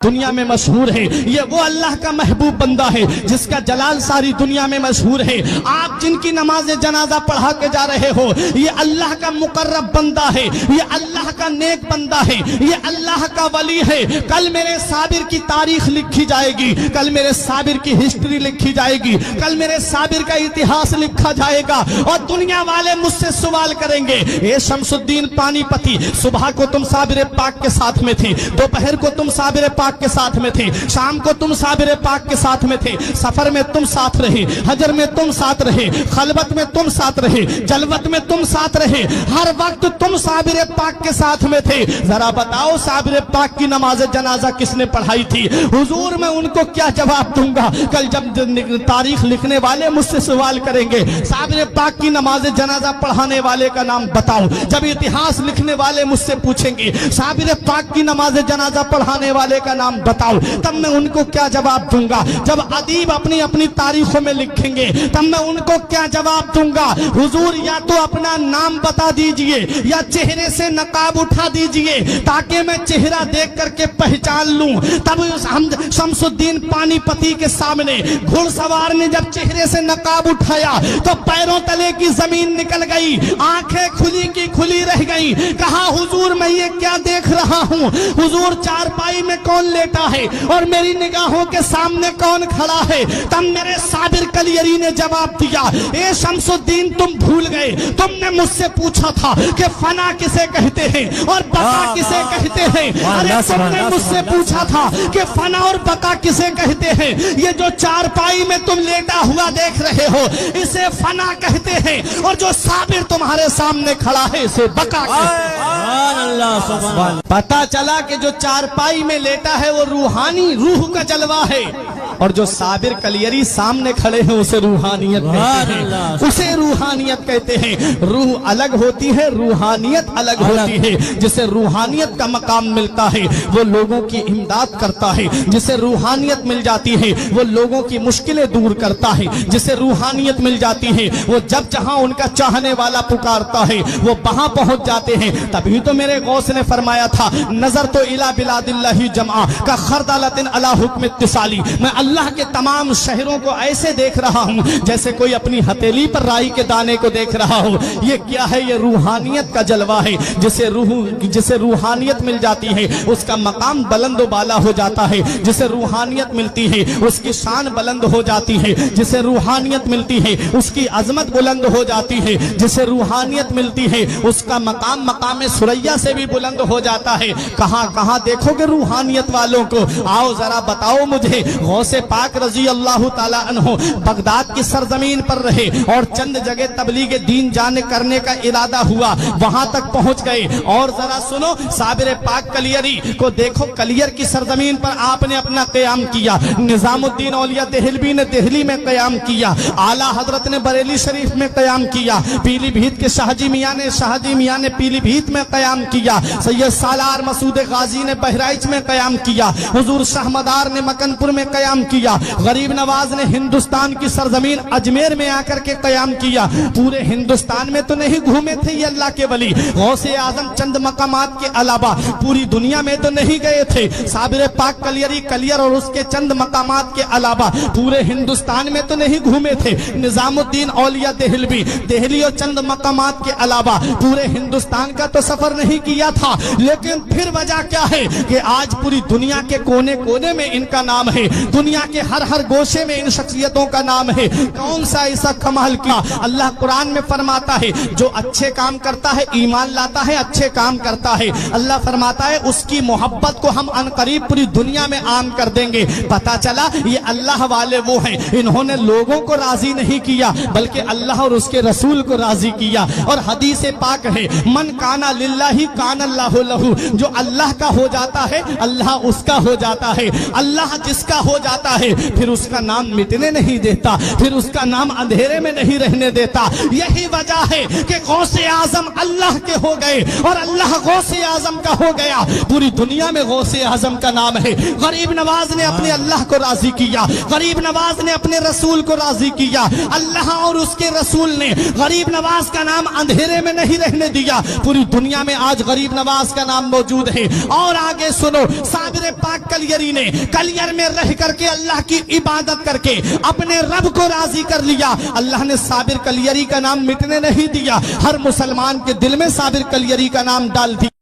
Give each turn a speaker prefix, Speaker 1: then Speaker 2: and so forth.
Speaker 1: दुनिया में मशहूर है। ये वो अल्लाह का महबूब बंदा है जिसका जलाल सारी दुनिया में मशहूर है। आप जिनकी नमाज जनाजा पढ़ा के जा रहे हो, ये अल्लाह का मुकर्रब बंदा है, ये अल्लाह का नेक बंदा है, ये अल्लाह का वली है। कल मेरे साबिर की तारीख लिखी जाएगी, कल मेरे साबिर की हिस्ट्री लिखी जाएगी, कल मेरे साबिर का इतिहास लिखा जाएगा और दुनिया वाले मुझसे सवाल करेंगे, ये शमसुद्दीन पानीपती, सुबह को तुम साबिर पाक के साथ में थे, दोपहर को तुम साबिर पाक के साथ में थे, शाम को तुम साबिर पाक के साथ में थे, सफर में तुम साथ रहे, हजर में तुम साथ रहे, खलबत में तुम साथ रहे, जलवत में तुम साथ रहे, हर वक्त तुम साबिर पाक के साथ में थे। जरा बताओ साबिर पाक की नमाज जनाजा किसने पढ़ाई थी? हुजूर मैं उनको क्या जवाब दूंगा? कल जब तारीख लिखने वाले मुझसे सवाल करेंगे, साबिर पाक की नमाज जनाजा पढ़ाने वाले का नाम बताओ। जब इतिहास लिखने वाले मुझसे पूछेंगे, साबिर पाक की नमाज जनाजा पढ़ाने वाले का नाम बताओ, तब मैं उनको क्या जवाब दूंगा? जब अदीब अपनी अपनी तारीखों में लिखेंगे, तब मैं उनको क्या जवाब दूंगा? हुजूर या तो अपना नाम बता दीजिए या चेहरे से नकाब उठा दीजिए ताकि मैं चेहरा देख करके पहचान लूं। तब हम शमसुद्दीन पानीपती के सामने घुड़सवार ने जब चेहरे से नकाब उठाया तो पैरों तले की जमीन निकल गई, आंखें खुली की खुली रह गई। कहा हुजूर मैं ये क्या देख रहा हूं? हुजूर चारपाई में कौन लेटा है और मेरी निगाहों के सामने कौन खड़ा है? तब मेरे साबिर कलियरी ने जवाब दिया, ए शमसुद्दीन तुम भूल गए, तुमने मुझसे पूछा था कि फना किसे कहते हैं और बका किसे कहते हैं। अरे तुमने मुझसे पूछा था कि फना और बका किसे कहते हैं। ये जो चारपाई में तुम लेटा हुआ देख रहे हो इसे फना कहते हैं और जो साबिर तुम्हारे सामने खड़ा है इसे बका कहते हैं। पता चला कि जो चारपाई में लेटा है वो रूहानी रूह का जलवा है और जो साबिर कलियरी सामने खड़े हैं उसे रूहानियत कहते हैं, उसे रूहानियत कहते हैं। रूह अलग होती है, रूहानियत अलग होती है। जिसे रूहानियत का मकाम मिलता है वो लोगों की इमदाद करता है, जिसे रूहानियत मिल जाती है वो लोगों की मुश्किलें दूर करता है, जिसे रूहानियत मिल जाती है वो जब जहां उनका चाहने वाला पुकारता है वो वहां पहुंच जाते हैं। तभी तो मेरे गौस ने फरमाया था, नजर तो इला बिलादिल्लाही जमा का खरदालतिन अला हुक्म इत्तिसाली। मैं अल्लाह के तमाम शहरों को ऐसे देख रहा हूं जैसे कोई अपनी हथेली पर राई के दाने को देख रहा हो। ये क्या है? ये रूहानियत का जलवा है। जिसे रूहानियत मिल जाती है उसका मकाम बुलंद बाला हो जाता है, जिसे रूहानियत मिलती है उसकी शान बुलंद हो जाती है, जिसे रूहानियत मिलती है उसकी अजमत बुलंद हो जाती है, जिसे रूहानियत मिलती है उसका मकाम मकाम सुरैया से भी बुलंद हो जाता है। कहां कहां देखोगे रूहानियत वालों को? आओ जरा बताओ मुझे। गौसे पाक रजी अल्लाह ताला अन्हु बगदाद की सरजमीन पर रहे और चंद जगह तबलीग दीन जाने करने का इरादा हुआ, वहां तक पहुंच गए। और जरा सुनो, साबिर पाक कलियरी को देखो, कलियर की सरजमीन पर आपने अपना क़याम किया। निजामुद्दीन औलिया देहलवी ने दिल्ली में क़याम किया, आला हजरत ने बरेली शरीफ में क़याम किया, पीलीभीत के शाहजी मियाँ ने पीलीभीत में क़याम किया, सैयद सालार मसूद गाजी ने बहराइच में क़याम किया, हुजूर शाहमदार ने मकनपुर में क़याम किया, गरीब नवाज ने हिंदुस्तान की सरजमीन अजमेर में आकर के क़याम किया। पूरे हिंदुस्तान में तो नहीं घूमे थे ये अल्लाह के वली, गौसे आजम चंद मकामात के अलावा पूरी दुनिया में तो नहीं गए थे। साबिर पाक कलियर और उसके चंद मकामात के अलावा पूरे हिंदुस्तान में तो नहीं घूमे थे। निजामुद्दीन औलिया देहली और चंद मकामात के अलावा पूरे हिंदुस्तान का तो सफर नहीं किया था। लेकिन फिर वजह क्या है कि आज पूरी दुनिया के कोने कोने में इनका नाम है, दुनिया के हर हर गोशे में इन शख्सियतों का नाम है। कौन सा ऐसा कमाल किया? अल्लाह कुरान में फरमाता है जो अच्छे काम करता है, ईमान लाता है, अच्छे काम करता है, अल्लाह फरमाता है उसकी मोहब्बत को हम अनकरीब पूरी दुनिया में आम कर देंगे। पता चला ये अल्लाह वाले वो हैं, इन्होंने लोगों को राजी नहीं किया बल्कि अल्लाह और उसके रसूल को राजी किया। और हदीस पाक है, मन काना लिल्लाही कान अल्लाहु लहू। जो अल्लाह का हो जाता है अल्लाह उसका हो जाता है, अल्लाह जिसका हो जाता जाता है फिर उसका नाम मिटने नहीं देता, फिर उसका नाम अंधेरे में नहीं रहने देता। यही वजह है कि गौसे आजम अल्लाह के हो गए और अल्लाह गौसे आजम का हो गया। पूरी दुनिया में गौसे आजम का नाम है। गरीब नवाज ने अपने अल्लाह को राजी किया, गरीब नवाज ने अपने रसूल को राजी किया। अल्लाह और उसके रसूल ने गरीब नवाज का नाम अंधेरे में नहीं रहने दिया। पूरी दुनिया में आज गरीब नवाज का नाम मौजूद है। और आगे सुनो, साबिर पाक कलियरी ने कलियर में रह करके अल्लाह की इबादत करके अपने रब को राजी कर लिया। अल्लाह ने साबिर कलियरी का नाम मिटने नहीं दिया, हर मुसलमान के दिल में साबिर कलियरी का नाम डाल दिया।